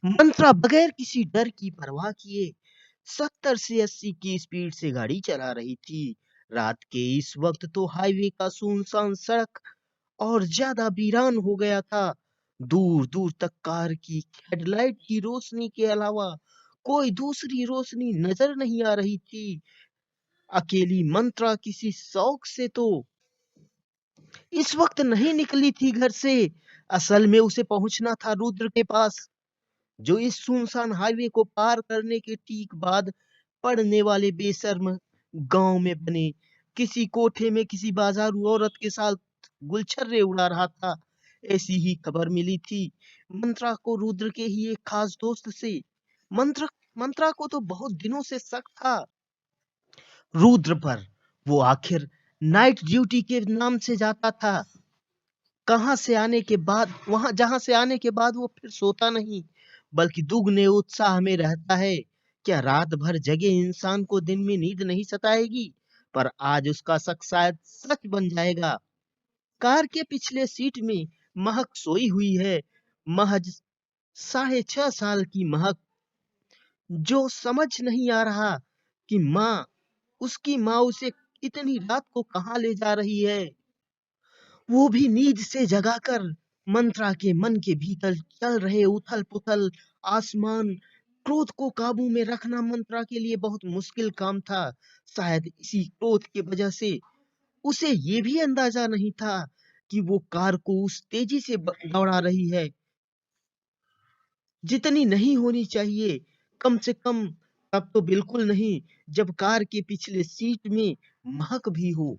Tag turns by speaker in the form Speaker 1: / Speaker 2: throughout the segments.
Speaker 1: मंत्रा बगैर किसी डर की परवाह किए 70 से 80 की स्पीड से गाड़ी चला रही थी। रात के इस वक्त तो हाईवे का सुनसान सड़क और ज्यादा वीरान हो गया था। दूर दूर तक कार की हेडलाइट की रोशनी के अलावा कोई दूसरी रोशनी नजर नहीं आ रही थी। अकेली मंत्रा किसी शौक से तो इस वक्त नहीं निकली थी घर से। असल में उसे पहुंचना था रुद्र के पास, जो इस सुनसान हाईवे को पार करने के ठीक बाद पड़ने वाले बेशर्म गांव में बने किसी कोठे में किसी बाजारू औरत के साथ गुलछर्रे उड़ा रहा था। ऐसी ही खबर मिली थी मंत्रा को रुद्र के ही एक खास दोस्त से। मंत्रा मंत्रा को तो बहुत दिनों से शक था रुद्र पर। वो आखिर नाइट ड्यूटी के नाम से जाता था, कहां से आने के बाद वहां जहां से आने के बाद वो फिर सोता नहीं, बल्कि दुगने उत्साह में रहता है। क्या रात भर जगे इंसान को दिन में नींद नहीं सताएगी? पर आज उसका शक शायद सच बन जाएगा। कार के पिछले सीट में महक सोई हुई है, महज 6.5 साल की महक, जो समझ नहीं आ रहा कि उसकी माँ उसे इतनी रात को कहाँ ले जा रही है, वो भी नींद से जगाकर। मंत्रा के मन के भीतर चल रहे उथल पुथल आसमान, क्रोध को काबू में रखना मंत्रा के लिए बहुत मुश्किल काम था। शायद इसी क्रोध की वजह से उसे ये भी अंदाजा नहीं था कि वो कार को उस तेजी से दौड़ा रही है जितनी नहीं होनी चाहिए। कम से कम तब तो बिल्कुल नहीं जब कार के पिछले सीट में महक भी हो।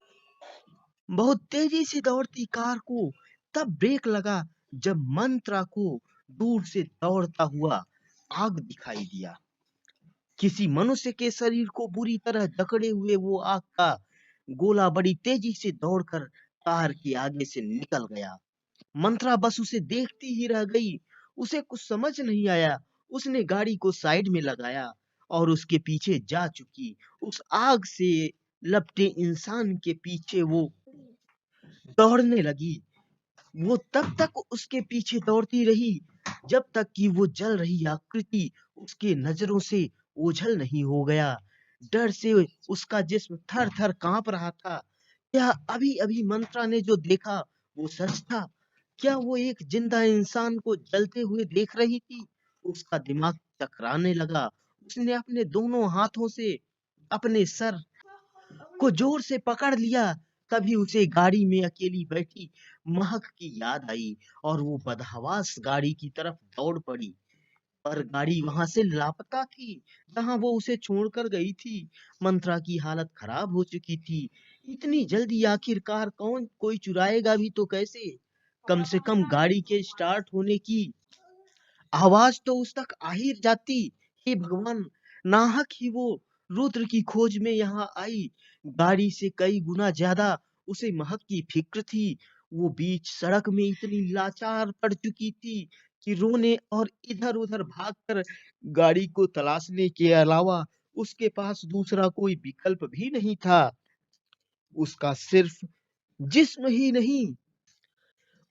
Speaker 1: बहुत तेजी से दौड़ती कार को तब ब्रेक लगा जब मंत्रा को दूर से दौड़ता हुआ आग दिखाई दिया। किसी मनुष्य के शरीर को बुरी तरह जकड़े हुए वो आग का गोला बड़ी तेजी से दौड़कर कार के आगे से निकल गया। मंत्रा बस उसे देखती ही रह गई। उसे कुछ समझ नहीं आया। उसने गाड़ी को साइड में लगाया और उसके पीछे जा चुकी उस आग से लपटे इंसान के पीछे वो दौड़ने लगी। वो तब तक उसके पीछे दौड़ती रही जब तक कि वो जल रही आकृति उसके नजरों से ओझल नहीं हो गया। डर से उसका जिस्म थर थर कांप रहा था। क्या अभी अभी मंत्रा ने जो देखा वो सच था? क्या वो एक जिंदा इंसान को जलते हुए देख रही थी? उसका दिमाग चकराने लगा। उसने अपने दोनों हाथों से अपने सर को जोर से पकड़ लिया। तभी उसे गाड़ी में अकेली बैठी महक की याद आई और वो बदहवास गाड़ी की तरफ दौड़ पड़ी। पर गाड़ी वहां से लापता थी जहां वो उसे छोड़कर गई थी। मंत्रा की हालत खराब हो चुकी थी। इतनी जल्दी आखिरकार कौन कोई चुराएगा भी तो कैसे? कम से कम गाड़ी के स्टार्ट होने की आवाज तो उस तक आ ही जाती। हे भगवान, नाहक ही वो रुद्र की खोज में यहाँ आई। गाड़ी से कई गुना ज्यादा उसे महक की फिक्र थी। वो बीच सड़क में इतनी लाचार पड़ चुकी थी कि रोने और इधर उधर भागकर गाड़ी को तलाशने के अलावा उसके पास दूसरा कोई विकल्प भी नहीं था। उसका सिर्फ जिस्म ही नहीं,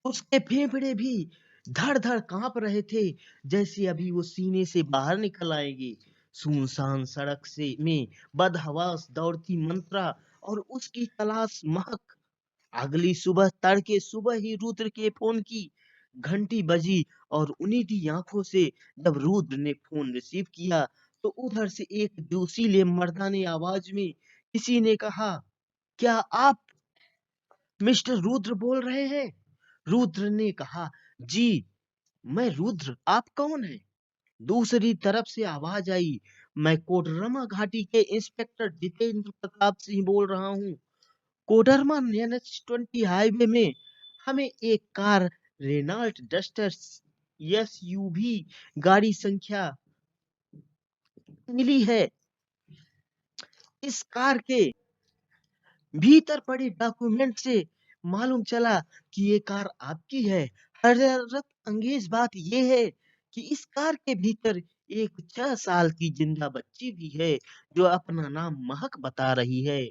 Speaker 1: उसके फेफड़े भी धड़ धड़ कांप रहे थे, जैसे अभी वो सीने से बाहर निकल आएंगे। सुनसान सड़क से में बदहवास दौड़ती मंत्रा और उसकी तलाश महक। अगली सुबह तड़के सुबह ही रुद्र के फोन की घंटी बजी और उन्हीं आंखों से जब रुद्र ने फोन रिसीव किया तो उधर से एक जोशीले मर्दाने आवाज में किसी ने कहा, क्या आप मिस्टर रुद्र बोल रहे हैं? रुद्र ने कहा, जी मैं रुद्र, आप कौन है? दूसरी तरफ से आवाज आई, मैं कोडरमा घाटी के इंस्पेक्टर जितेंद्र प्रताप सिंह बोल रहा हूँ। कोडरमा NH-20 हाईवे में हमें एक कार रेनाल्ट डस्टर SUV गाड़ी संख्या मिली है। इस कार के भीतर पड़े डॉक्यूमेंट से मालूम चला कि ये कार आपकी है। हैरत अंगेज बात यह है कि इस कार के भीतर एक 6 साल की जिंदा बच्ची भी है जो अपना नाम महक बता रही है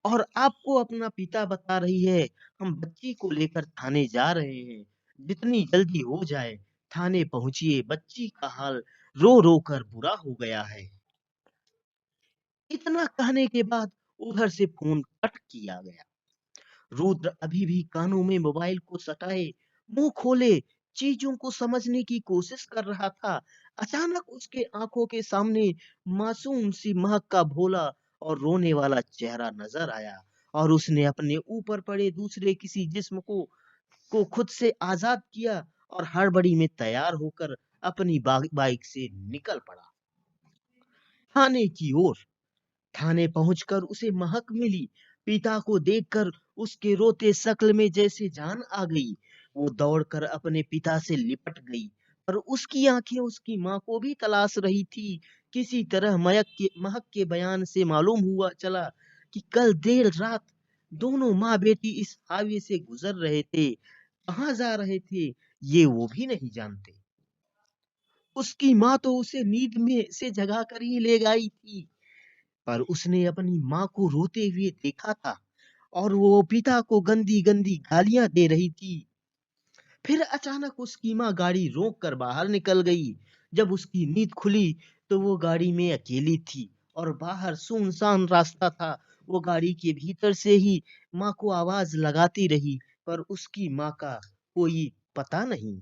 Speaker 1: और आपको अपना पिता बता रही है। हम बच्ची को लेकर थाने जा रहे हैं। जितनी जल्दी हो जाए थाने पहुंचिए, बच्ची का हाल रो रो कर बुरा हो गया है। इतना कहने के बाद उधर से फोन कट किया गया। रुद्र अभी भी कानों में मोबाइल को सटाए मुंह खोले चीजों को समझने की कोशिश कर रहा था। अचानक उसके आंखों के सामने मासूम सी महक का भोला और रोने वाला चेहरा नजर आया और उसने अपने ऊपर पड़े दूसरे किसी जिस्म को खुद से आजाद किया और हड़बड़ी में तैयार होकर अपनी बाइक से निकल पड़ा थाने की ओर। थाने पहुंचकर उसे महक मिली। पिता को देखकर उसके रोते शक्ल में जैसे जान आ गई। वो दौड़कर अपने पिता से लिपट गई, पर उसकी आंखें उसकी माँ को भी तलाश रही थी। किसी तरह महक के बयान से मालूम हुआ चला कि कल देर रात दोनों माँ बेटी इस हाईवे से गुजर रहे थे। कहाँ जा रहे थे ये वो भी नहीं जानते। उसकी माँ तो उसे नींद में से जगा कर ही ले गई थी, पर उसने अपनी माँ को रोते हुए देखा था और वो पिता को गंदी गंदी गालियां दे रही थी। फिर अचानक उसकी माँ गाड़ी रोक कर बाहर निकल गई। जब उसकी नींद खुली तो वो गाड़ी में अकेली थी और बाहर सुनसान रास्ता था। वो गाड़ी के भीतर से ही माँ को आवाज लगाती रही, पर उसकी माँ का कोई पता नहीं।